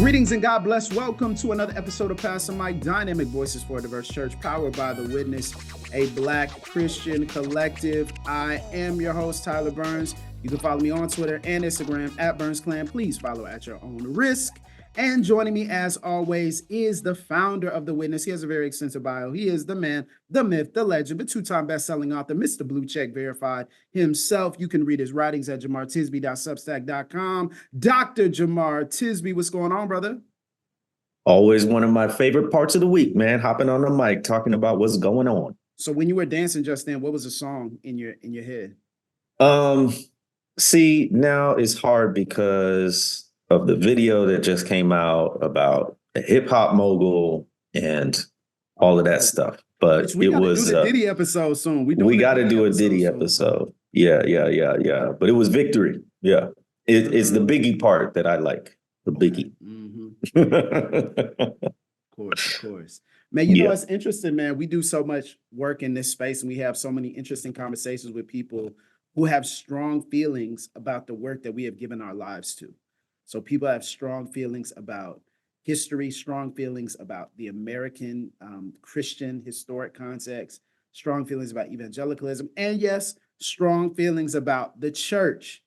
Greetings and God bless. Welcome to another episode of Pastor Mike, Dynamic Voices for a Diverse Church, powered by The Witness, a Black Christian collective. I am your host, Tyler Burns. You can follow me on Twitter and Instagram at BurnsClan. Please follow at your own risk. And joining me, as always, is the founder of The Witness. He has a very extensive bio. He is the man, the myth, the legend, the two-time best-selling author, Mr. Blue Check Verified himself. You can read his writings at JemarTisby.substack.com. Dr. Jemar Tisby, what's going on, brother? Always one of my favorite parts of the week, man. Hopping on the mic, talking about what's going on. So when you were dancing just then, what was the song in your head? See, now it's hard because of the video that just came out about the hip hop mogul and all of that stuff. But we it was do the Diddy episode soon. We got to do a Diddy episode. Yeah. But it was Victory. Yeah, it's the Biggie part that I like. The Biggie. Of course. Man, you know, it's interesting, man. We do so much work in this space and we have so many interesting conversations with people who have strong feelings about the work that we have given our lives to. So people have strong feelings about history, strong feelings about the American Christian historic context, strong feelings about evangelicalism, and yes, strong feelings about the church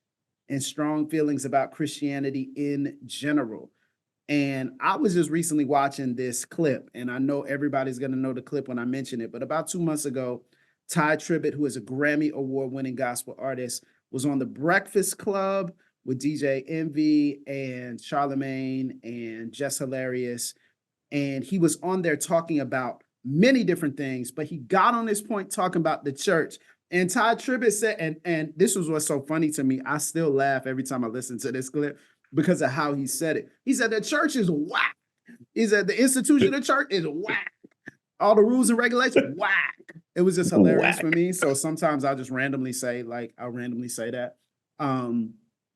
and strong feelings about Christianity in general. And I was just recently watching this clip, and I know everybody's going to know the clip when I mention it, but about 2 months ago, Tribbett, who is a Grammy award-winning gospel artist, was on The Breakfast Club with DJ Envy and Charlemagne and Jess Hilarious. And he was on there talking about many different things, but he got on this point talking about the church. And Tribbett said, and this was what's so funny to me, I still laugh every time I listen to this clip because of how he said it. He said the church is whack. He said the institution of the church is whack. All the rules and regulations, whack. It was just hilarious for me. So sometimes I'll just randomly say, that.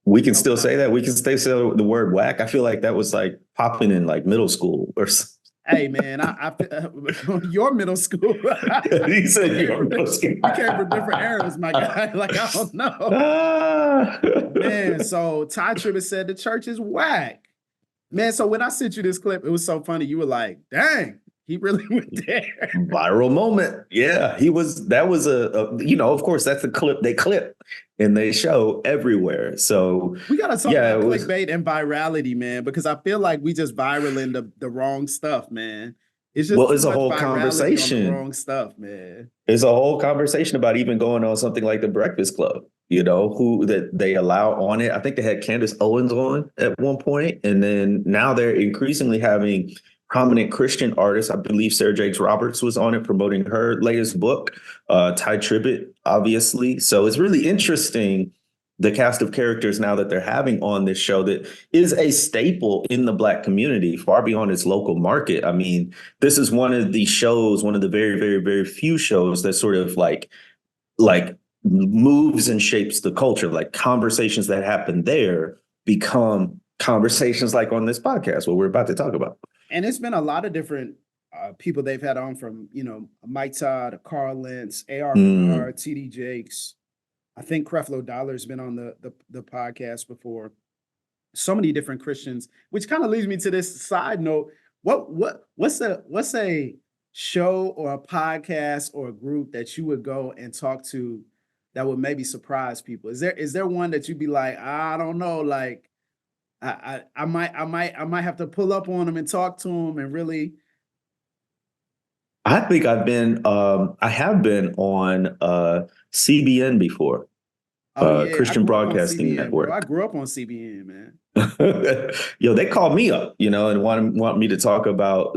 We can still say that. We can still say the word whack. I feel like that was like popping in like middle school or something. Hey, man, I your middle school. He said your middle school. We came from different eras, my guy. Like, I don't know. Man, so Tribbett said the church is whack. Man, so when I sent you this clip, it was so funny. You were like, dang, he really went there. Viral moment. Yeah, that was of course, that's the clip they clip and they show everywhere. So we got to talk about clickbait and virality, man, because I feel like we just viraling the wrong stuff, man. It's just it's a whole conversation. On the wrong stuff, man. It's a whole conversation about even going on something like The Breakfast Club, who that they allow on it. I think they had Candace Owens on at one point, and then now they're increasingly having prominent Christian artists. I believe Sarah Jakes Roberts was on it promoting her latest book, Tribbett, obviously. So it's really interesting, the cast of characters now that they're having on this show that is a staple in the Black community, far beyond its local market. I mean, this is one of the shows, one of the very, very, very few shows that sort of like moves and shapes the culture. Like conversations that happen there become conversations like on this podcast, what we're about to talk about. And it's been a lot of different people they've had on, from, Mike Todd, Carl Lentz, A.R. Bernard, T.D. Jakes. I think Creflo Dollar's been on the podcast before. So many different Christians, which kind of leads me to this side note. What's a show or a podcast or a group that you would go and talk to that would maybe surprise people? Is there one that you'd be like, I don't know, like, I might have to pull up on them and talk to them and really. I think I have been on CBN before, Christian Broadcasting Network. Bro. I grew up on CBN, man. They called me up, and want me to talk about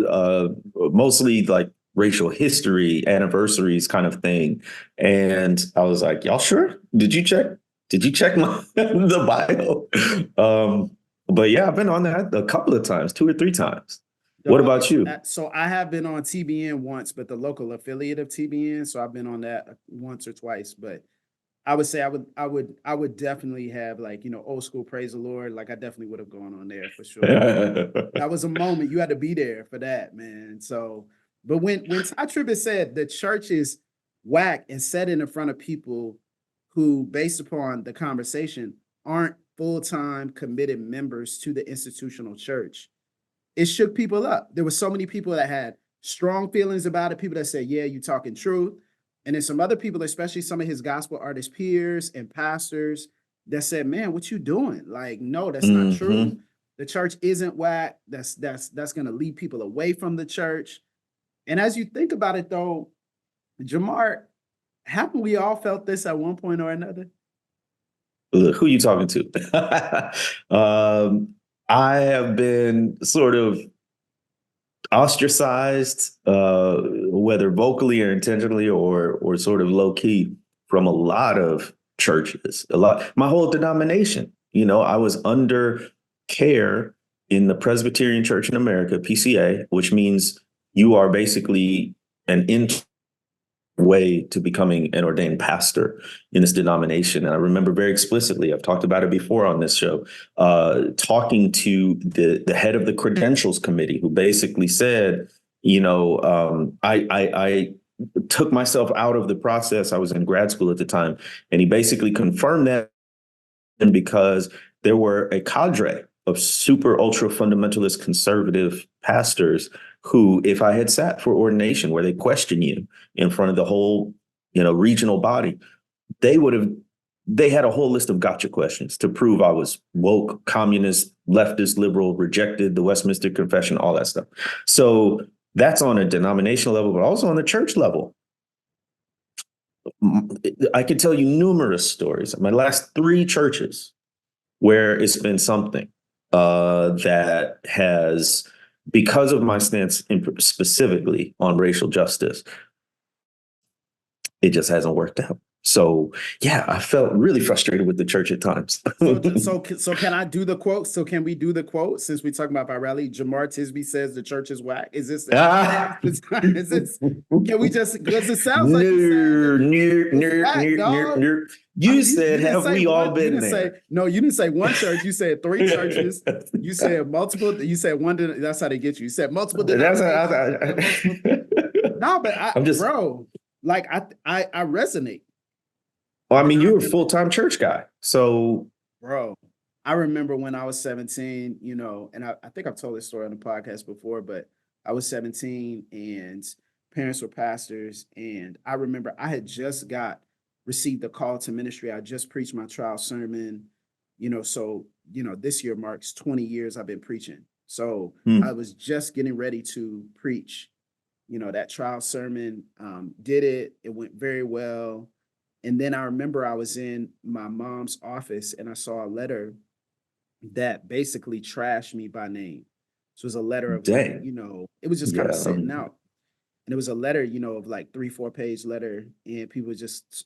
mostly like racial history, anniversaries kind of thing. And I was like, y'all sure? Did you check the bio? But yeah, I've been on that a couple of times, 2 or 3 times. What about you? So I have been on TBN once, but the local affiliate of TBN. So I've been on that once or twice. But I would say I would definitely have, like, old school Praise the Lord. Like, I definitely would have gone on there for sure. That was a moment. You had to be there for that, man. So, but when Tribbett said the church is whack and said it in front of people who, based upon the conversation, aren't full-time committed members to the institutional church, it shook people up. There were so many people that had strong feelings about it, people that said, yeah, you talking truth. And then some other people, especially some of his gospel artist peers and pastors, that said, man, what you doing? Like, no, that's not true. The church isn't whack. That's gonna lead people away from the church. And as you think about it though, Jemar, haven't we all felt this at one point or another? Look, who you talking to? I have been sort of ostracized, whether vocally or intentionally or sort of low key, from a lot of churches. My whole denomination. I was under care in the Presbyterian Church in America, PCA, which means you are basically an way to becoming an ordained pastor in this denomination. And I remember very explicitly, I've talked about it before on this show, talking to the head of the credentials committee, who basically said, I took myself out of the process. I was in grad school at the time, and he basically confirmed that, and because there were a cadre of super ultra fundamentalist conservative pastors who, if I had sat for ordination where they question you in front of the whole, regional body, they had a whole list of gotcha questions to prove I was woke, communist, leftist, liberal, rejected the Westminster Confession, all that stuff. So that's on a denominational level, but also on the church level. I could tell you numerous stories. My last 3 churches where it's been something that has, because of my stance specifically on racial justice, it just hasn't worked out. So yeah, I felt really frustrated with the church at times. So can I do the quote? So can we do the quote since we talking about virality? Jamar Tisby says the church is whack. Is this? Is this? Can we just? Because it sounds like you said, have we all been there? No, you didn't say one church. You said 3 churches. You said multiple. You said one. That's how they get you. You said multiple. No, but bro, like I resonate. Well, I mean, you were a full-time church guy. So, bro, I remember when I was 17, and I think I've told this story on the podcast before, but I was 17 and parents were pastors. And I remember I had just received a call to ministry. I just preached my trial sermon, so, this year marks 20 years I've been preaching. So I was just getting ready to preach, that trial sermon, did it. It went very well. And then I remember I was in my mom's office and I saw a letter that basically trashed me by name. So it was a letter of, it was just kind of sitting out. And it was a letter, of like 3-4 page letter. And people were just,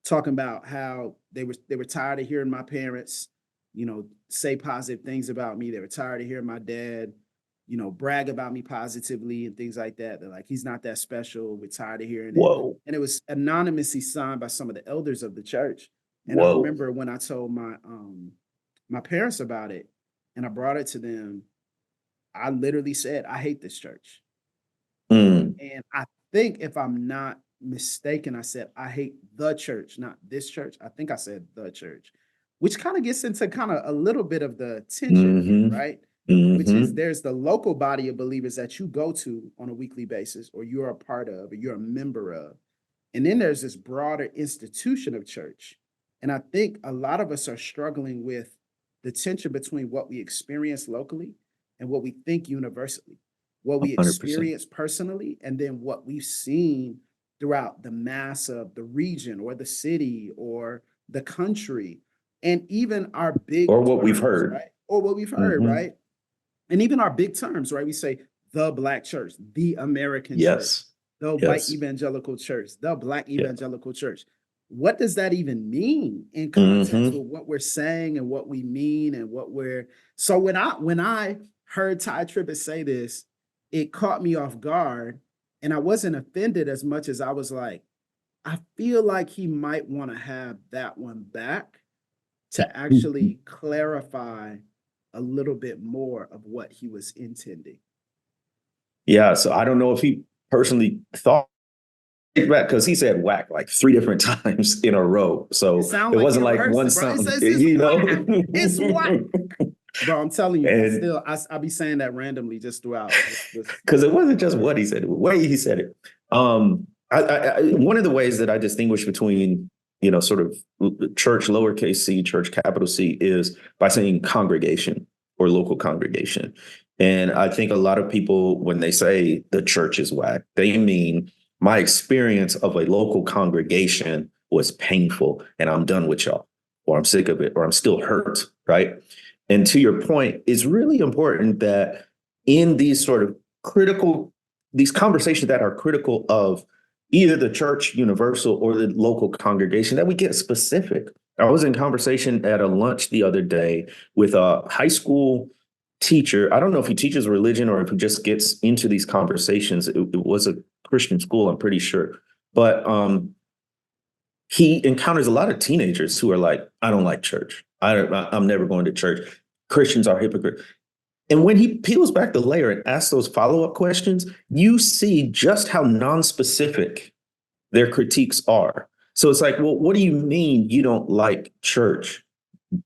talking about how they were tired of hearing my parents, say positive things about me. They were tired of hearing my dad, brag about me positively and things like that. They're like, he's not that special. We're tired of hearing it. And it was anonymously signed by some of the elders of the church. And I remember when I told my parents about it and I brought it to them, I literally said, I hate this church. And I think if I'm not mistaken, I said, I hate the church, not this church. I think I said the church, which kind of gets into kind of a little bit of the tension, right? Which is there's the local body of believers that you go to on a weekly basis, or you're a part of, or you're a member of. And then there's this broader institution of church. And I think a lot of us are struggling with the tension between what we experience locally and what we think universally, what we 100%. experience personally, and then what we've seen throughout the mass of the region or the city or the country, and even our big or what we've heard, right? Or what we've heard, right? And even our big terms, right? We say the Black church, the American church, the white evangelical church, the Black evangelical church. What does that even mean in context with what we're saying and what we mean and what we're... So when I heard Ty Tribbett say this, it caught me off guard, and I wasn't offended as much as I was like, I feel like he might want to have that one back to actually clarify a little bit more of what he was intending. Yeah, so I don't know if he personally thought that, because he said whack like 3 different times in a row. So it wasn't like one sentence, it's whack. Bro, I'm telling you, And I be saying that randomly just throughout this. because it wasn't just what he said, the way he said it. One of the ways that I distinguish between, sort of church lowercase c, church capital C, is by saying congregation or local congregation. And I think a lot of people, when they say the church is whack, they mean my experience of a local congregation was painful and I'm done with y'all, or I'm sick of it, or I'm still hurt, right? And to your point, it's really important that in these sort of these conversations that are critical of either the church universal or the local congregation, that we get specific. I was in conversation at a lunch the other day with a high school teacher. I don't know if he teaches religion or if he just gets into these conversations. It was a Christian school, I'm pretty sure. But he encounters a lot of teenagers who are like, I don't like church. I'm never going to church. Christians are hypocrites. And when he peels back the layer and asks those follow-up questions, you see just how non-specific their critiques are. So it's like, well, what do you mean you don't like church?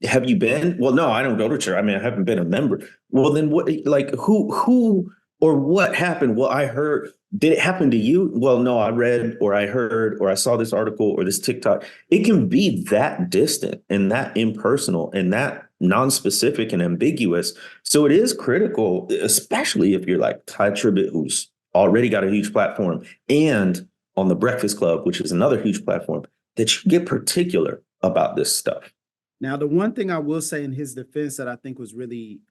Have you been? Well, no, I don't go to church. I mean, I haven't been a member. Well, then what, like who or what happened? Well, I heard, did it happen to you? Well, no, I read or I heard or I saw this article or this TikTok. It can be that distant and that impersonal and that non-specific and ambiguous. So it is critical, especially if you're like Ty Tribbett, who's already got a huge platform, and on the Breakfast Club, which is another huge platform, that you get particular about this stuff. Now, the one thing I will say in his defense that I think was really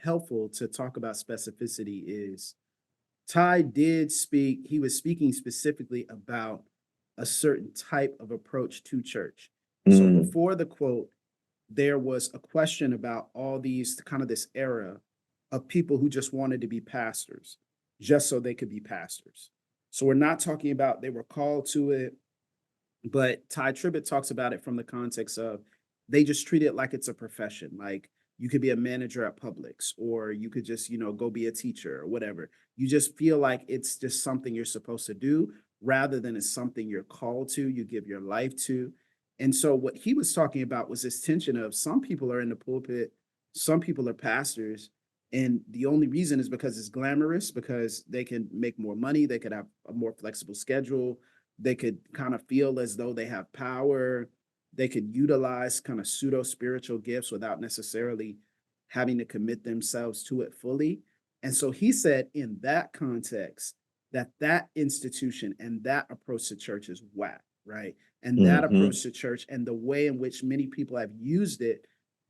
helpful to talk about specificity is Ty did speak, he was speaking specifically about a certain type of approach to church. So before the quote, there was a question about all these kind of this era of people who just wanted to be pastors, just so they could be pastors. So we're not talking about they were called to it, but Ty Tribbett talks about it from the context of they just treat it like it's a profession. Like you could be a manager at Publix, or you could just, go be a teacher or whatever. You just feel like it's just something you're supposed to do rather than it's something you're called to, you give your life to. And so what he was talking about was this tension of some people are in the pulpit, some people are pastors, and the only reason is because it's glamorous, because they can make more money, they could have a more flexible schedule, they could kind of feel as though they have power, they could utilize kind of pseudo spiritual gifts without necessarily having to commit themselves to it fully. And so he said in that context that institution and that approach to church is whack, right? And that approach to church and the way in which many people have used it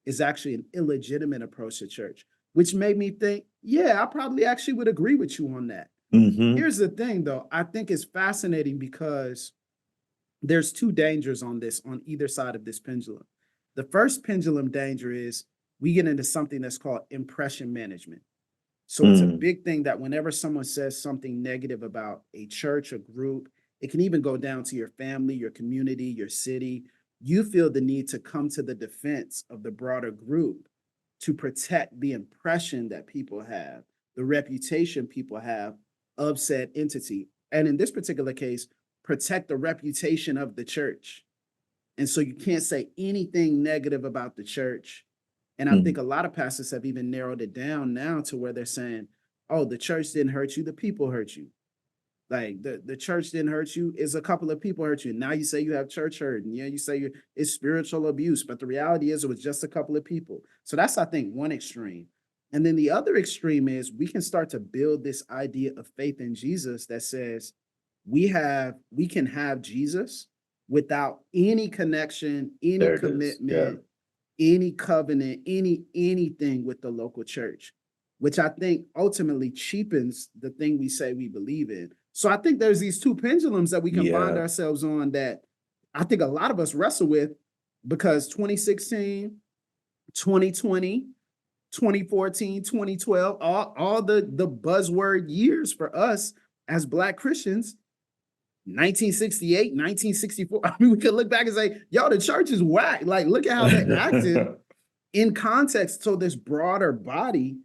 is actually an illegitimate approach to church, which made me think, yeah, I probably actually would agree with you on that. Here's the thing, though. I think it's fascinating because there's two dangers on either side of this pendulum. The first pendulum danger is we get into something that's called impression management. So it's a big thing that whenever someone says something negative about a church, a group, it can even go down to your family, your community, your city. You feel the need to come to the defense of the broader group to protect the impression that people have, the reputation people have of said entity. And in this particular case, protect the reputation of the church. And so you can't say anything negative about the church. And I think a lot of pastors have even narrowed it down now to where they're saying, oh, the church didn't hurt you, the people hurt you. Like the church didn't hurt you, is a couple of people hurt you. Now you say you have church hurt, and you say it's spiritual abuse, but the reality is it was just a couple of people. So that's, I think, one extreme. And then the other extreme is we can start to build this idea of faith in Jesus that says we can have Jesus without any connection, any commitment, any covenant, anything with the local church, which I think ultimately cheapens the thing we say we believe in. So I think there's these two pendulums that we can find ourselves on that I think a lot of us wrestle with, because 2016, 2020, 2014, 2012, all the buzzword years for us as Black Christians, 1968, 1964. I mean, we could look back and say, yo, the church is whack. Like, look at how they acted in context. So this broader body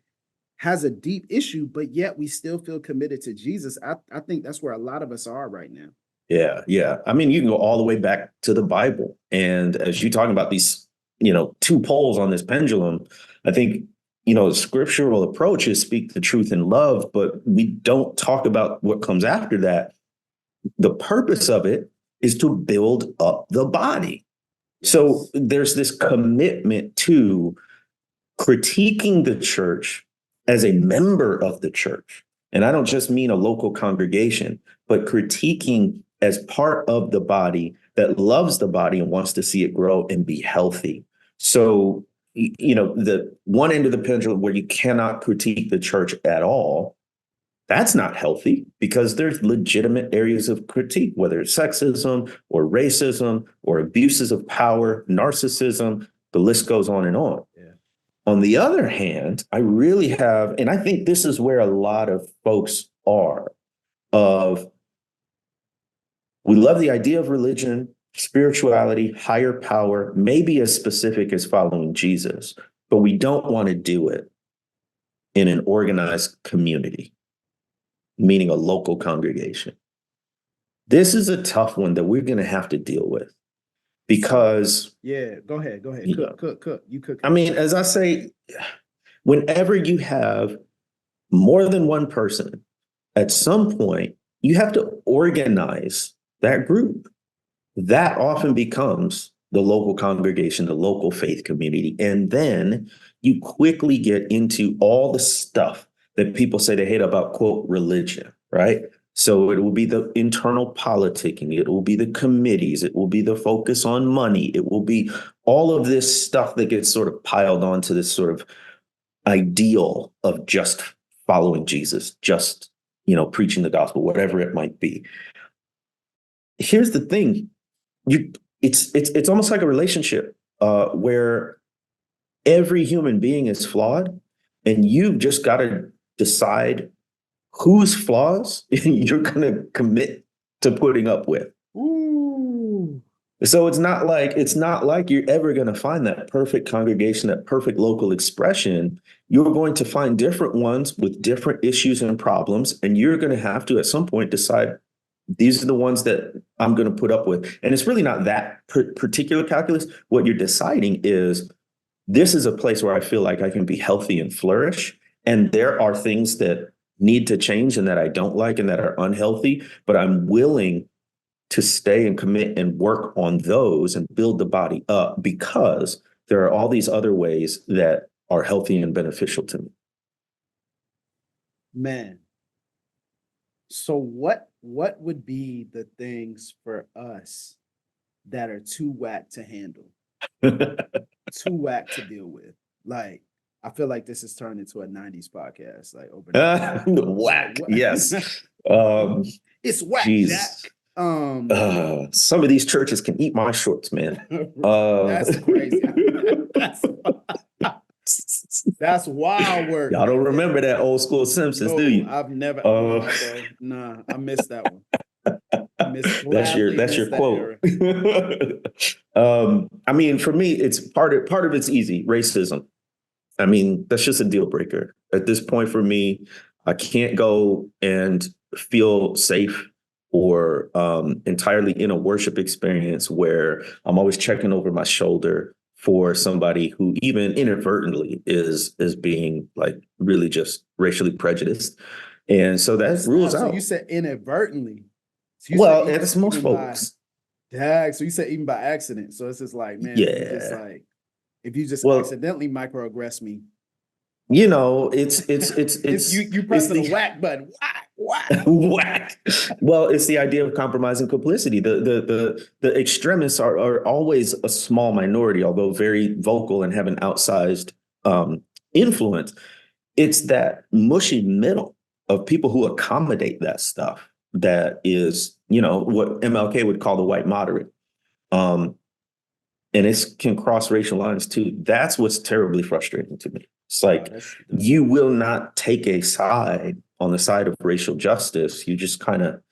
has a deep issue, but yet we still feel committed to Jesus. I think that's where a lot of us are right now. Yeah. I mean, you can go all the way back to the Bible. And as you're talking about these, two poles on this pendulum, I think the scriptural approach is speak the truth in love, but we don't talk about what comes after that. The purpose of it is to build up the body. Yes. So there's this commitment to critiquing the church as a member of the church. And I don't just mean a local congregation, but critiquing as part of the body that loves the body and wants to see it grow and be healthy. So, the one end of the pendulum where you cannot critique the church at all, that's not healthy, because there's legitimate areas of critique, whether it's sexism or racism or abuses of power, narcissism, the list goes on and on. Yeah. On the other hand, I really have, and I think this is where a lot of folks are, we love the idea of religion, spirituality, higher power, maybe as specific as following Jesus, but we don't want to do it in an organized community, meaning a local congregation. This is a tough one that we're going to have to deal with, because go ahead. Cook. You cook. I mean, as I say, whenever you have more than one person, at some point, you have to organize that group. That often becomes the local congregation, the local faith community. And then you quickly get into all the stuff that people say they hate about, quote, religion, right? So it will be the internal politicking, it will be the committees, it will be the focus on money, it will be all of this stuff that gets sort of piled onto this sort of ideal of just following Jesus, just, preaching the gospel, whatever it might be. Here's the thing, it's almost like a relationship where every human being is flawed, and you've just got to decide whose flaws you're going to commit to putting up with. Ooh. So it's not like you're ever going to find that perfect congregation, that perfect local expression. You're going to find different ones with different issues and problems, and you're going to have to at some point decide, these are the ones that I'm going to put up with. And it's really not that particular calculus. What you're deciding is, this is a place where I feel like I can be healthy and flourish. And there are things that need to change and that I don't like and that are unhealthy, but I'm willing to stay and commit and work on those and build the body up, because there are all these other ways that are healthy and beneficial to me. Man. So what would be the things for us that are too whack to handle? Too whack to deal with? Like, I feel like this has turned into a 90s podcast, like overnight. Whack, yes. It's whack, Jesus. Jack. Some of these churches can eat my shorts, man. That's crazy. That's wild work. Y'all don't remember that old school Simpsons, do you? I've never. Nah, I missed that one. That's your quote. I mean, for me, it's part of it's easy. Racism. I mean, that's just a deal breaker at this point for me. I can't go and feel safe or entirely in a worship experience where I'm always checking over my shoulder for somebody who even inadvertently is being like really just racially prejudiced. And so that rules out. So you said inadvertently. So it's most folks. So you said even by accident. So it's just like, man, yeah. If you just accidentally microaggress me, it's you pressing the whack button. Whack. Whack. Well, it's the idea of compromise and complicity. The extremists are always a small minority, although very vocal and have an outsized influence. It's that mushy middle of people who accommodate that stuff that is, what MLK would call the white moderate. And it can cross racial lines too. That's what's terribly frustrating to me. It's like, you will not take a side on the side of racial justice. You just kind of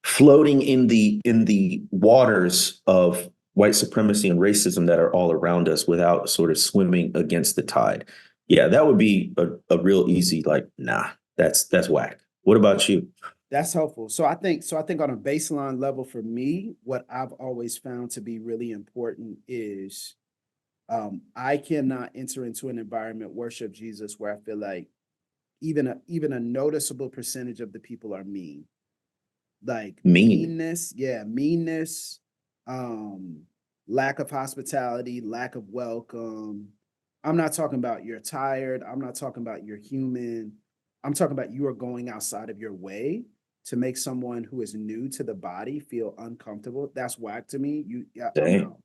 floating in the waters of white supremacy and racism that are all around us without sort of swimming against the tide. Yeah, that would be a real easy, like, nah, that's whack. What about you? That's helpful. So I think on a baseline level for me, what I've always found to be really important is I cannot enter into an environment, worship Jesus, where I feel like even a noticeable percentage of the people are mean. Like Mean. meanness, um, lack of hospitality, lack of welcome. I'm not talking about you're tired. I'm not talking about you're human. I'm talking about you are going outside of your way to make someone who is new to the body feel uncomfortable. That's whack to me. I'm Dang. out.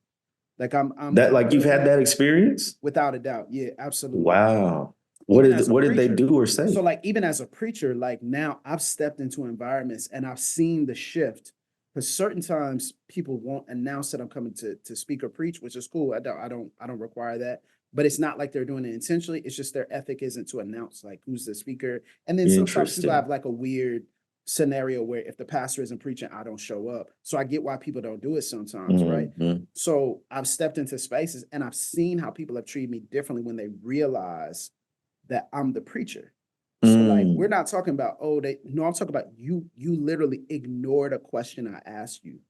Like That, I'm like, you've had that experience? without a doubt. Yeah, absolutely. Wow. Even as a What did they preacher. do or So say? like even as a preacher, like now I've stepped into environments and I've seen the shift. Because certain times people won't announce that I'm coming to speak or preach, which is cool. I don't require that. But it's not like they're doing it intentionally. It's just their ethic isn't to announce like who's the speaker. And then sometimes people Interesting. have like a weird scenario where if the pastor isn't preaching, I don't show up. So I get why people don't do it sometimes, right? Mhm. So I've stepped into spaces and I've seen how people have treated me differently when they realize that I'm the preacher. So like we're Mm. not talking about, I'm talking about you literally ignored a question I asked you.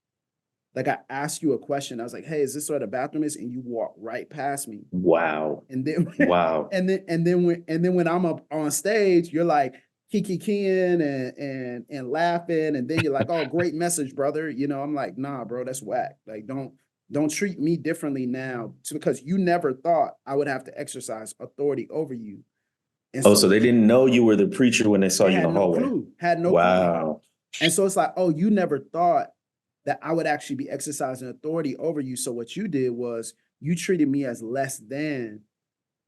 Like I asked you a question. I was like, hey, is this where the bathroom is? And you walk right past me. Wow. And then Wow. and then when I'm up on stage, you're like keying and laughing. And then you're like, oh, great message, brother. You know, I'm like, nah, bro, that's whack. Like don't treat me differently now because you never thought I would have to exercise authority over you. And Oh, so so they didn't know you were the preacher when they saw they you in the had no hallway. clue, had no clue. Wow. And so it's like, oh, you never thought that I would actually be exercising authority over you. So what you did was you treated me as less than.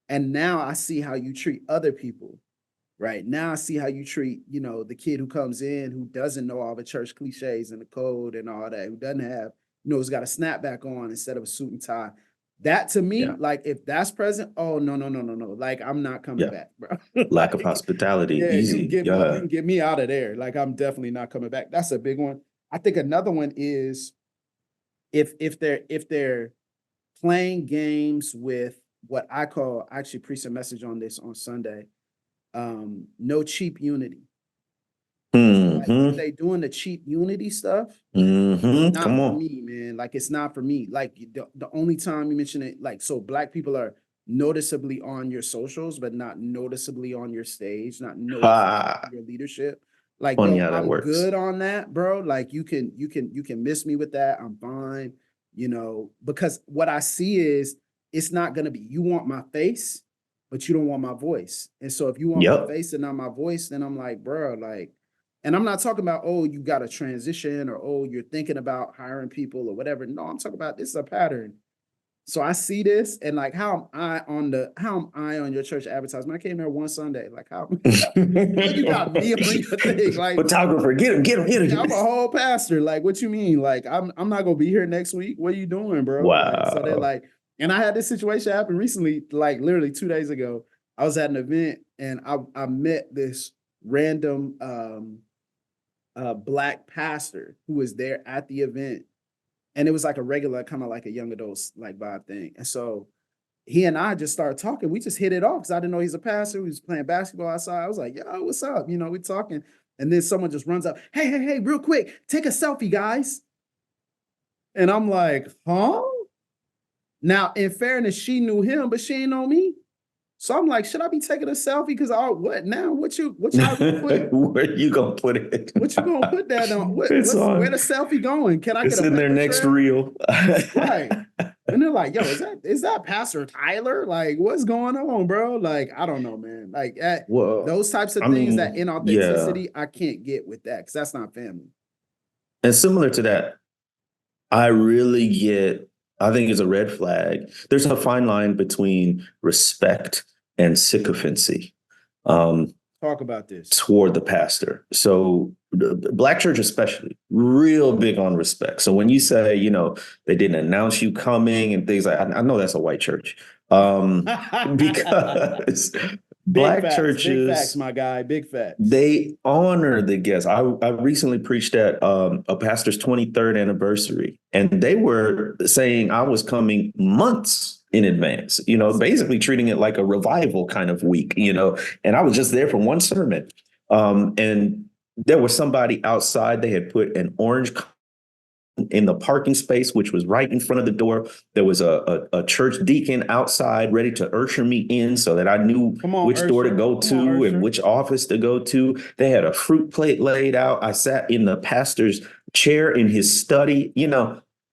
And now I see how you treat other people, right? Now I see how you treat, the kid who comes in who doesn't know all the church cliches and the code and all that, who doesn't have, who's got a snapback on instead of a suit and tie. That to me, Yeah. like if that's present, oh no, no, no, no, no. Like I'm not coming Yeah. back, bro. Lack of Like, hospitality. yeah, Easy. you Yeah. can get me out of there. Like I'm definitely not coming back. That's a big one. I think another one is if they're playing games with what I actually preached a message on this on Sunday. No cheap unity. Like if Hmm. they doing the cheap unity stuff, Come not for on. me, man. Like it's not for me. Like the only time you mention it, like so black people are noticeably on your socials, but not noticeably on your stage, not noticeably Ha. on your leadership. Like, Funny yo, how that I'm works. good on that, bro. Like you can miss me with that. I'm fine, because what I see is it's not gonna be you want my face, but you don't want my voice. And so if you want my Yep. face and not my voice, then I'm like, bro, like and I'm not talking about, oh, you got to transition or, oh, you're thinking about hiring people or whatever. No, I'm talking about this is a pattern. So I see this and like, how am I on your church advertisement? I came here one Sunday. Like, how you got me on your thing? Like, Photographer, get him, get him, get yeah, him. I'm a whole pastor. Like, what you mean? Like, I'm not gonna be here next week. What are you doing, bro? Like, so they're Wow. like, and I had this situation happen recently, like literally 2 days ago. I was at an event and I met this random black pastor who was there at the event. And it was like a regular, kind of like a young adults like vibe thing. And so he and I just started talking. We just hit it off because I didn't know he's a pastor. We was playing basketball outside. I was like, yo, what's up? We talking. And then someone just runs up, hey, real quick, take a selfie, guys. And I'm like, huh? Now, in fairness, she knew him, but she ain't know me. So I'm like, should I be taking a selfie? Because what now? What y'all gonna put? Where you gonna put it? What you gonna put that on? It's Where on. the selfie going? Can I get It's a in their paper next trail? reel. Right. And they're like, yo, is that Pastor Tyler? Like, what's going on, bro? Like, I don't know, man. Like Well, those types of I things, that mean, yeah. inauthenticity, I can't get with that because that's not family. And similar to that, I really get, I think it's a red flag. There's a fine line between respect and sycophancy. Talk about this. Toward the pastor. So the Black church especially, real big on respect. So when you say, they didn't announce you coming and things like, I know that's a white church. Because Black Big facts, churches, my guy, big facts. they honor the guests. I recently preached at a pastor's 23rd anniversary, and they were saying I was coming months in advance, basically treating it like a revival kind of week, and I was just there for one sermon. And there was somebody outside, they had put an orange in the parking space, which was right in front of the door. There was a church deacon outside ready to usher me in so that I knew Come on, which door to Ursher. go Come on, to and Ursher. which office to go to. They had a fruit plate laid out. I sat in the pastor's chair in his study.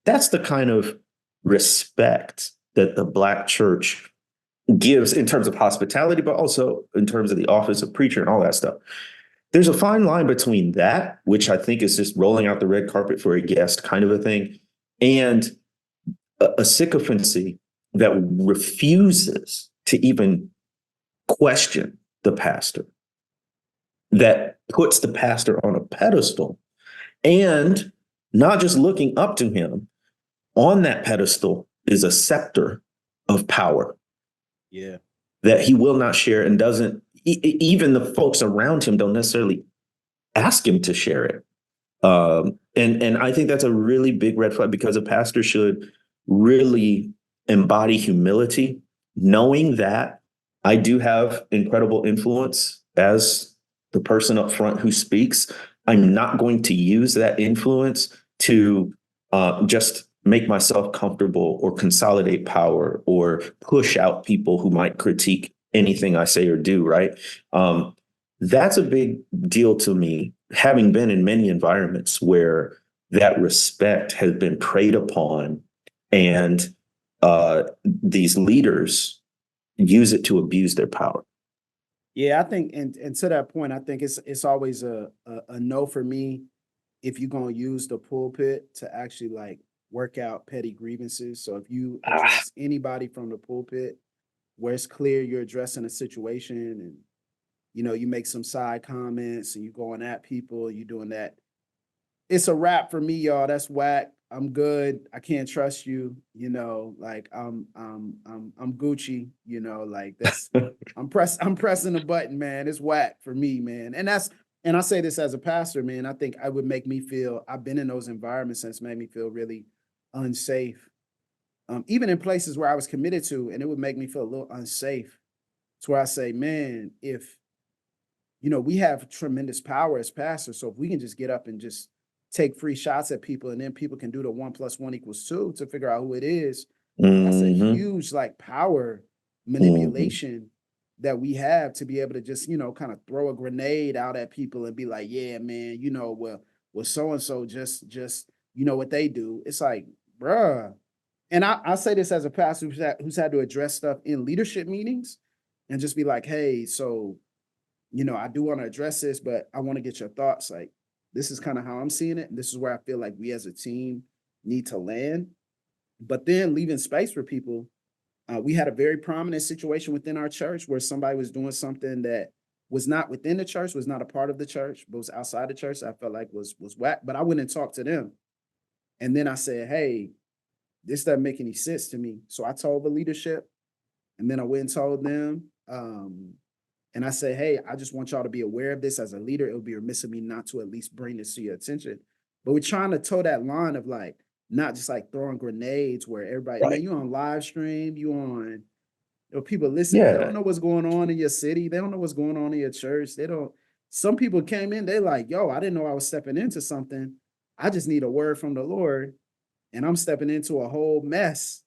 That's the kind of respect that the Black church gives in terms of hospitality, but also in terms of the office of preacher and all that stuff. There's a fine line between that, which I think is just rolling out the red carpet for a guest kind of a thing, and a sycophancy that refuses to even question the pastor, that puts the pastor on a pedestal and not just looking up to him. On that pedestal is a scepter of power. Yeah. That he will not share and doesn't, even the folks around him don't necessarily ask him to share it. And I think that's a really big red flag, because a pastor should really embody humility, knowing that I do have incredible influence as the person up front who speaks. I'm not going to use that influence to just make myself comfortable or consolidate power or push out people who might critique anything I say or do, right? That's a big deal to me, having been in many environments where that respect has been preyed upon and these leaders use it to abuse their power. Yeah, I think, and to that point, I think it's always a no for me if you're gonna use the pulpit to actually like work out petty grievances. So if you address anybody from the pulpit where it's clear you're addressing a situation and you make some side comments and you're going at people, you're doing that, it's a wrap for me, y'all. That's whack. I'm good. I can't trust you. Like I'm Gucci. Like that's I'm pressing the button, man. It's whack for me, man. And I say this as a pastor, man. I think I would make me feel. I've been in those environments and it's made me feel really unsafe. Even in places where I was committed to, and it would make me feel a little unsafe. It's where I say, man, if we have tremendous power as pastors, so if we can just get up and just take free shots at people, and then people can do the 1 + 1 = 2 to figure out who it is. That's a huge like power manipulation that we have to be able to just, kind of throw a grenade out at people and be like, yeah, man, well, so-and-so just, what they do. It's like, bruh. And I say this as a pastor who's had to address stuff in leadership meetings and just be like, hey, so, I do want to address this, but I want to get your thoughts. Like, this is kind of how I'm seeing it. And this is where I feel like we as a team need to land. But then leaving space for people. We had a very prominent situation within our church where somebody was doing something that was not within the church, was not a part of the church, but was outside the church. I felt like was whack, but I went and talked to them. And then I said, hey, this doesn't make any sense to me. So I told the leadership, and then I went and told them. And I say, hey, I just want y'all to be aware of this as a leader. It would be remiss of me not to at least bring this to your attention. But we're trying to toe that line of like, not just like throwing grenades where everybody, Right. man, you on live stream, you on, people listen, they don't know what's going on in your city. They don't know what's going on in your church. Some people came in, they like, yo, I didn't know I was stepping into something. I just need a word from the Lord. And I'm stepping into a whole mess,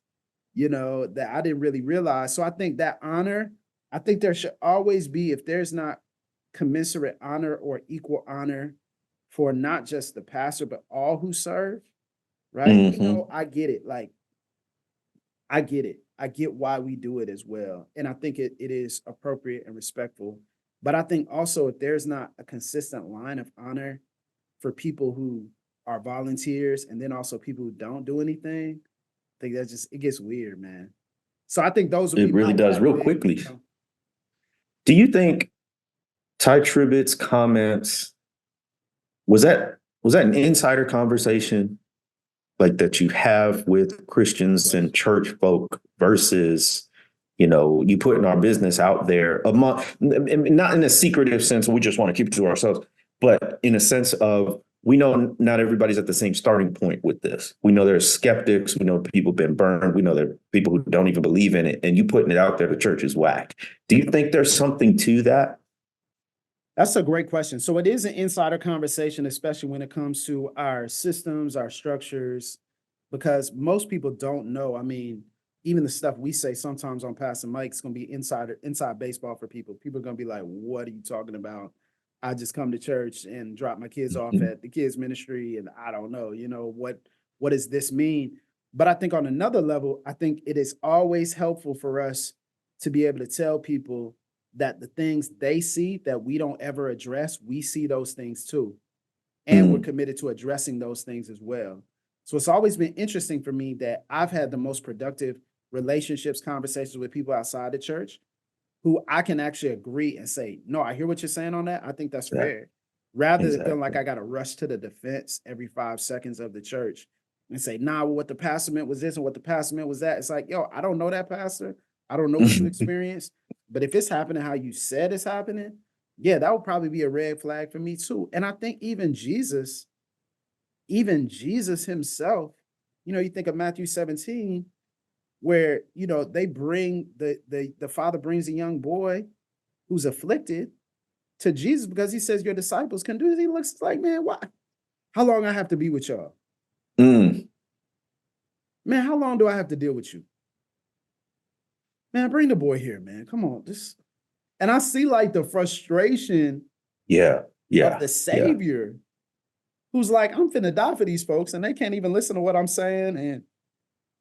that I didn't really realize. So I think that honor, I think there should always be, if there's not commensurate honor or equal honor for not just the pastor, but all who serve, right? I get it. Like, I get it. I get why we do it as well. And I think it is appropriate and respectful. But I think also if there's not a consistent line of honor for people who are volunteers and then also people who don't do anything, I think it gets weird, man. So I think those would be. It really does real quickly. Do you think Ty Tribbett's comments, was that an insider conversation like that you have with Christians and church folk versus, you putting our business out there among, not in a secretive sense, we just want to keep it to ourselves, but in a sense of, we know not everybody's at the same starting point with this. We know there's skeptics. We know people have been burned. We know there are people who don't even believe in it. And you putting it out there, the church is whack. Do you think there's something to that? That's a great question. So it is an insider conversation, especially when it comes to our systems, our structures, because most people don't know. I mean, even the stuff we say sometimes on Pastor Mike's going to be inside baseball for people. People are going to be like, "What are you talking about? I just come to church and drop my kids off Mhm. at the kids ministry, and I don't know, what does this mean?" But I think on another level, I think it is always helpful for us to be able to tell people that the things they see that we don't ever address, we see those things too. And we're Mm, committed to addressing those things as well. So it's always been interesting for me that I've had the most productive relationships, conversations with people outside the church who I can actually agree and say, no, I hear what you're saying on that. I think that's yeah, fair. Rather than feeling like exactly. I got to rush to the defense every 5 seconds of the church and say, nah, well, what the pastor meant was this and what the pastor meant was that. It's like, yo, I don't know that pastor. I don't know what you experienced. But if it's happening how you said it's happening, yeah, that would probably be a red flag for me too. And I think even Jesus himself, you think of Matthew 17, where they bring the father brings a young boy who's afflicted to Jesus because he says your disciples can do this. He looks like, man, why? How long I have to be with y'all? Mm, Man, how long do I have to deal with you? Man, bring the boy here, man. Come on. This and I see like the frustration yeah, of yeah, the yeah. savior who's like, I'm finna die for these folks, and they can't even listen to what I'm saying, and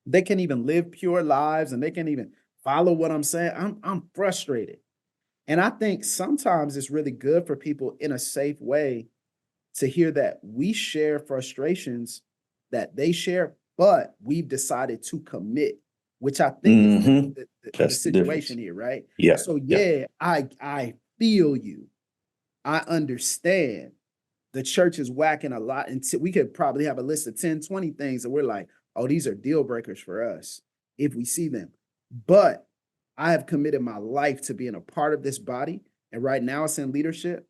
they can't even live pure lives, and they can't even follow what I'm saying. I'm frustrated. And I think sometimes it's really good for people in a safe way to hear that we share frustrations that they share, but we've decided to commit, which I think is the Hmm. the, the, the That's the situation difference. here, right? Yeah, So yeah. yeah, I feel you. I understand. The church is whacking a lot, and we could probably have a list of 10, 20 things that we're like, oh, these are deal breakers for us if we see them. But I have committed my life to being a part of this body. And right now it's in leadership.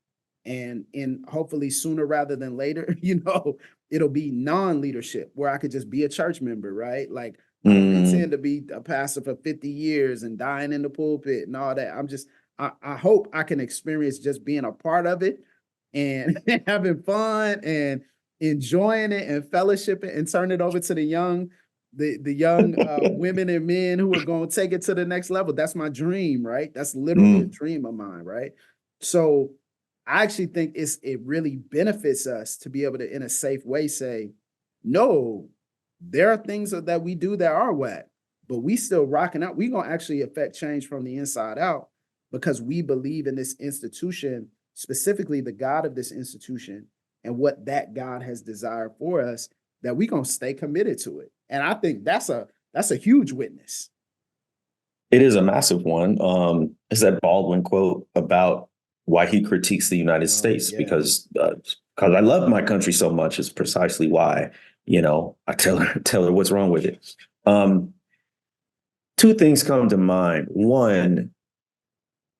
And in hopefully sooner rather than later, it'll be non-leadership where I could just be a church member, right? Like I don't Mm, intend to be a pastor for 50 years and dying in the pulpit and all that. I hope I can experience just being a part of it and having fun and enjoying it and fellowshipping and turn it over to the young women and men who are going to take it to the next level. That's my dream, right? That's literally a mm. dream of mine, right? So I actually think it really benefits us to be able to, in a safe way, say, no, there are things that we do that are whack, but we still rocking out. We're gonna actually affect change from the inside out because we believe in this institution, specifically the God of this institution, and what that God has desired for us, that we're gonna stay committed to it. And I think that's a huge witness. It is a massive one. Is that Baldwin quote about why he critiques the United Oh States yeah. because I love my country so much is precisely why. I tell her what's wrong with it. Um, Two things come to mind. One,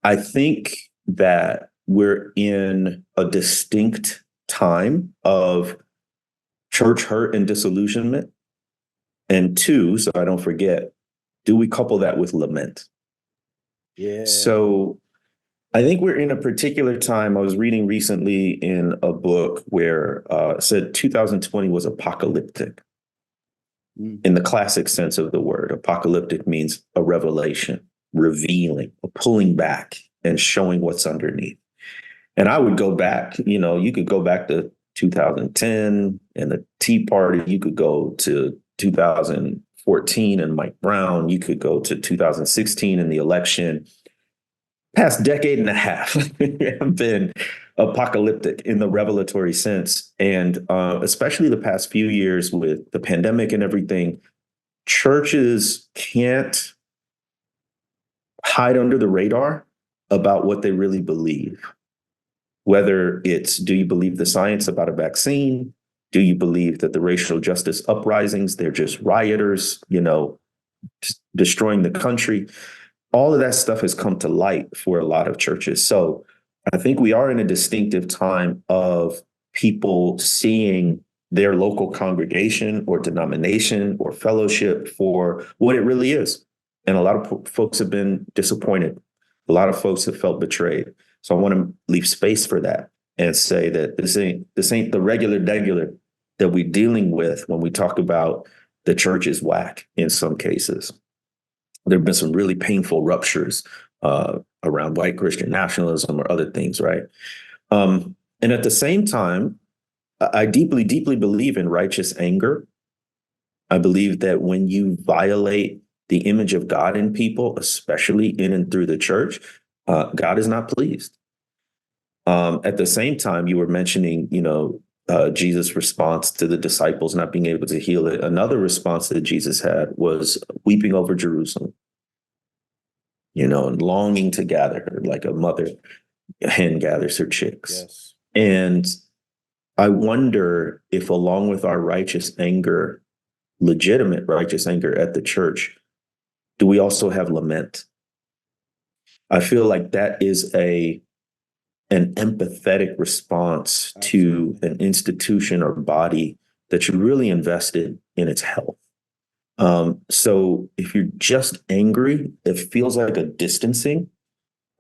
I think that we're in a distinct time of church hurt and disillusionment. And two, so I don't forget, do we couple that with lament? Yeah. So I think we're in a particular time. I was reading recently in a book where it said 2020 was apocalyptic Mm. in the classic sense of the word. Apocalyptic means a revelation, revealing, a pulling back and showing what's underneath. And I would go back, you could go back to 2010 and the Tea Party. You could go to 2014 and Mike Brown. You could go to 2016 and the election. Past decade and a half have been apocalyptic in the revelatory sense. And especially the past few years with the pandemic and everything, churches can't hide under the radar about what they really believe. Whether it's, do you believe the science about a vaccine? Do you believe that the racial justice uprisings, they're just rioters, destroying the country? All of that stuff has come to light for a lot of churches. So I think we are in a distinctive time of people seeing their local congregation or denomination or fellowship for what it really is. And a lot of folks have been disappointed. A lot of folks have felt betrayed. So I want to leave space for that and say that this ain't the regular that we're dealing with when we talk about the church is whack in some cases. There have been some really painful ruptures around white Christian nationalism or other things, right? And at the same time, I deeply, deeply believe in righteous anger. I believe that when you violate the image of God in people, especially in and through the church, God is not pleased. At the same time, you were mentioning, Jesus' response to the disciples not being able to heal it. Another response that Jesus had was weeping over Jerusalem, and longing to gather her like a hen gathers her chicks. Yes. And I wonder if, along with our righteous anger, legitimate righteous anger at the church, do we also have lament? I feel like that is an empathetic response to an institution or body that you really invested in its health. So if you're just angry, it feels like a distancing.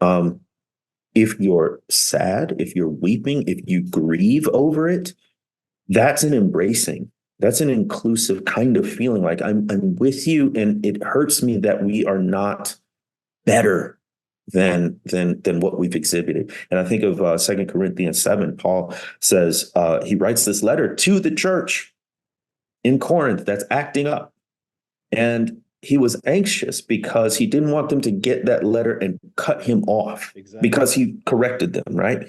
If you're sad, if you're weeping, if you grieve over it, that's an embracing. That's an inclusive kind of feeling. Like I'm with you, and it hurts me that we are not better than what we've exhibited. And I think of 2 Corinthians 7. Paul says he writes this letter to the church in Corinth that's acting up, and he was anxious because he didn't want them to get that letter and cut him off. Exactly. Because he corrected them, right?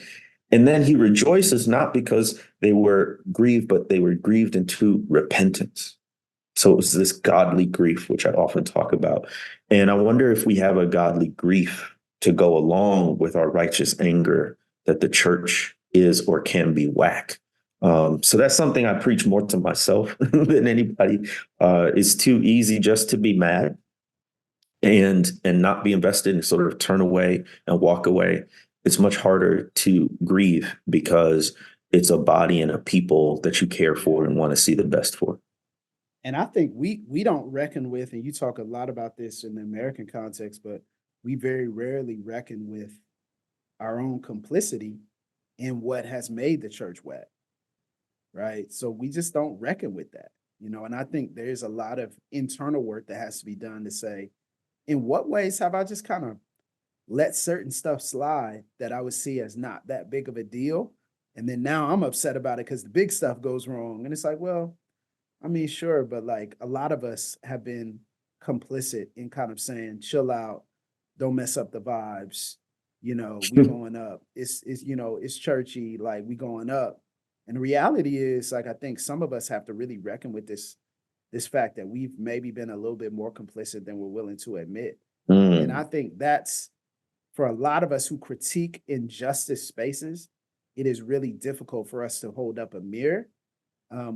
And then he rejoices not because they were grieved, but they were grieved into repentance. So it was this godly grief, which I often talk about. And I wonder if we have a godly grief to go along with our righteous anger that the church is or can be whack. So that's something I preach more to myself than anybody. It's too easy just to be mad and not be invested and sort of turn away and walk away. It's much harder to grieve because it's a body and a people that you care for and want to see the best for. And I think we don't reckon with, and you talk a lot about this in the American context, but we very rarely reckon with our own complicity in what has made the church wet, right? So we just don't reckon with that, and I think there's a lot of internal work that has to be done to say, in what ways have I just kind of let certain stuff slide that I would see as not that big of a deal? And then now I'm upset about it because the big stuff goes wrong. And it's like, well, I mean, sure, but like a lot of us have been complicit in kind of saying, chill out, don't mess up the vibes. We going up. It's churchy, like we going up. And the reality is, like, I think some of us have to really reckon with this fact that we've maybe been a little bit more complicit than we're willing to admit. And I think that's, for a lot of us who critique injustice spaces, it is really difficult for us to hold up a mirror.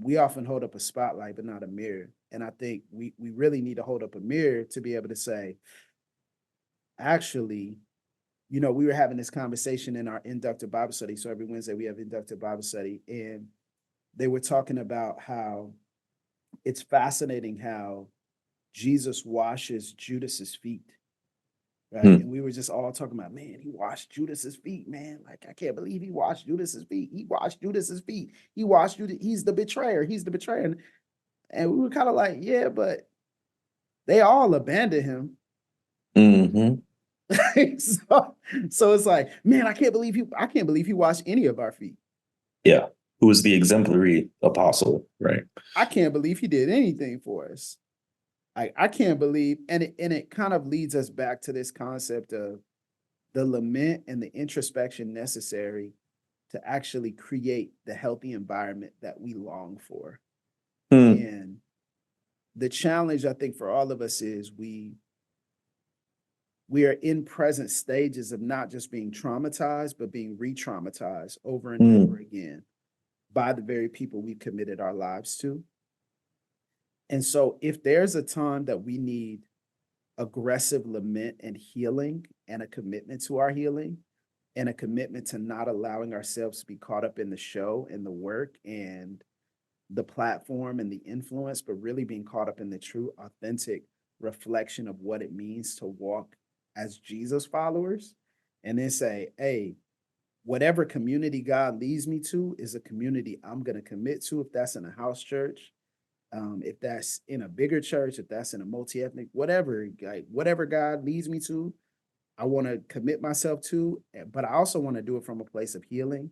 We often hold up a spotlight, but not a mirror. And I think we really need to hold up a mirror to be able to say, actually, we were having this conversation in our inductive Bible study. So every Wednesday we have inductive Bible study, and they were talking about how it's fascinating how Jesus washes Judas's feet. Right. And we were just all talking about, man, he washed Judas's feet, man. Like, I can't believe he washed Judas's feet. He washed Judas's feet. He washed Judas. He's the betrayer. He's the betrayer. And we were kind of like, yeah, but they all abandoned him. Mm-hmm. so it's like, man, I can't believe he washed any of our feet. Yeah. Who was the exemplary apostle, right? I can't believe he did anything for us. I can't believe, and it kind of leads us back to this concept of the lament and the introspection necessary to actually create the healthy environment that we long for. And the challenge, I think, for all of us is we are in present stages of not just being traumatized, but being re-traumatized over and over again by the very people we committed our lives to. And so if there's a time that we need aggressive lament and healing and a commitment to our healing and a commitment to not allowing ourselves to be caught up in the show and the work and the platform and the influence, but really being caught up in the true, authentic reflection of what it means to walk as Jesus followers, and then say, hey, whatever community God leads me to is a community I'm going to commit to. If that's in a house church, if that's in a bigger church, if that's in a multi-ethnic, whatever, like whatever God leads me to, I want to commit myself to, but I also want to do it from a place of healing.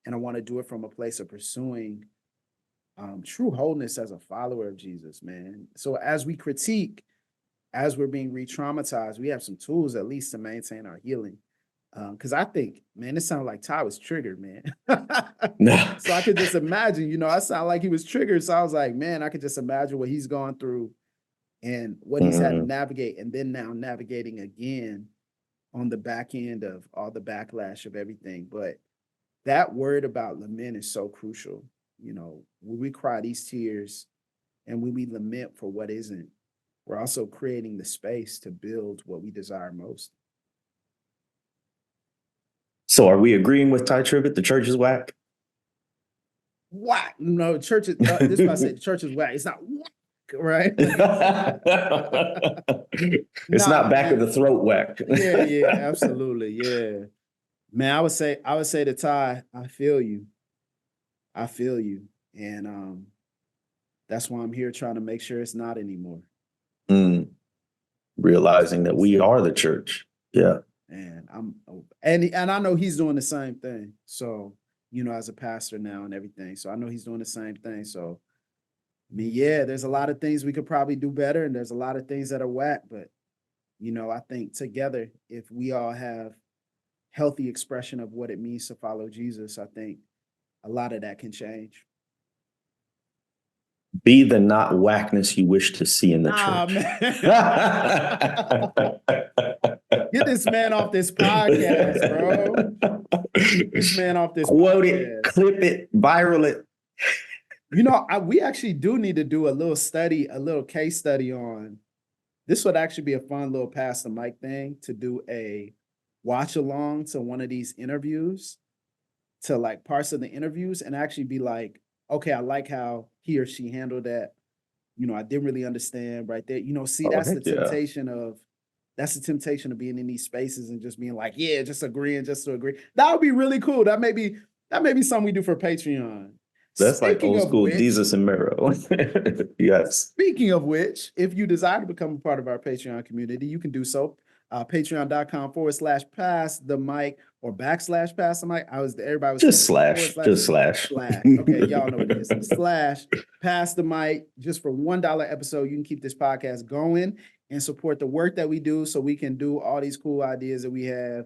And I want to do it from a place of pursuing true wholeness as a follower of Jesus, man. So as we critique, as we're being re-traumatized, we have some tools at least to maintain our healing. Because I think, man, it sounded like Ty was triggered, man. So I could just imagine, I sound like he was triggered. So I was like, man, I could just imagine what he's gone through and what he's had to navigate, and then now navigating again on the back end of all the backlash of everything. But that word about lament is so crucial. When we cry these tears and when we lament for what isn't, we're also creating the space to build what we desire most. So are we agreeing with Ty Tribbett? The church is whack? Whack. No, church is, this is what I said, the church is whack. It's not whack, right? It's not back of the throat whack. Yeah, absolutely. Yeah. Man, I would say to Ty, I feel you. And that's why I'm here trying to make sure it's not anymore. Realizing that we are the church. Yeah. And and I know he's doing the same thing. So, as a pastor now and everything. So I know he's doing the same thing. So, I mean, yeah, there's a lot of things we could probably do better, and there's a lot of things that are whack. But, I think together, if we all have healthy expression of what it means to follow Jesus, I think a lot of that can change. Be the not whackness you wish to see in the church. Man. Get this man off this podcast, bro. Get this man off this Quote podcast. it, clip it, viral it. We actually do need to do a little case study on, this would actually be a fun little pass the mic thing, to do a watch along to one of these interviews, to like parts of the interviews, and actually be like, okay, I like how he or she handled that. I didn't really understand right there. That's the temptation of being in these spaces and just being like, yeah, just agreeing just to agree. That would be really cool. That may be something we do for Patreon. That's like old school Jesus and Mero. Yes. Speaking of which, if you desire to become a part of our Patreon community, you can do so. Patreon.com/pass the mic or /pass the mic. Everybody was just slash. Okay, y'all know what it is. /pass the mic. Just for $1 episode, you can keep this podcast going and support the work that we do, so we can do all these cool ideas that we have.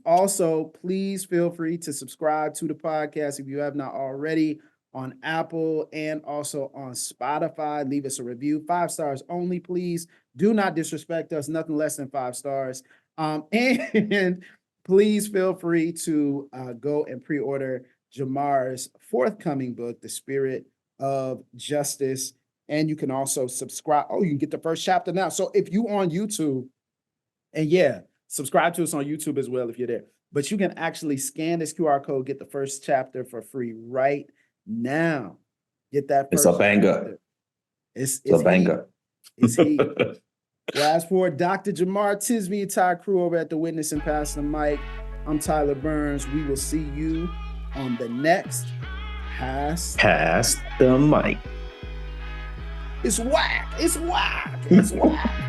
Also, please feel free to subscribe to the podcast if you have not already, on Apple and also on Spotify. Leave us a review, 5 stars only, please. Do not disrespect us, nothing less than 5 stars. And please feel free to go and pre-order Jemar's forthcoming book, The Spirit of Justice. And you can also subscribe. Oh, you can get the first chapter now. So if you on YouTube, and subscribe to us on YouTube as well if you're there. But you can actually scan this QR code, get the first chapter for free right now. Get that first. It's a banger. It's a banger. It's heat. Well, as for Dr. Jemar, Tisby, entire crew over at The Witness and Pass the Mic, I'm Tyler Burns. We will see you on the next Pass the Mic. It's whack. It's whack. It's whack.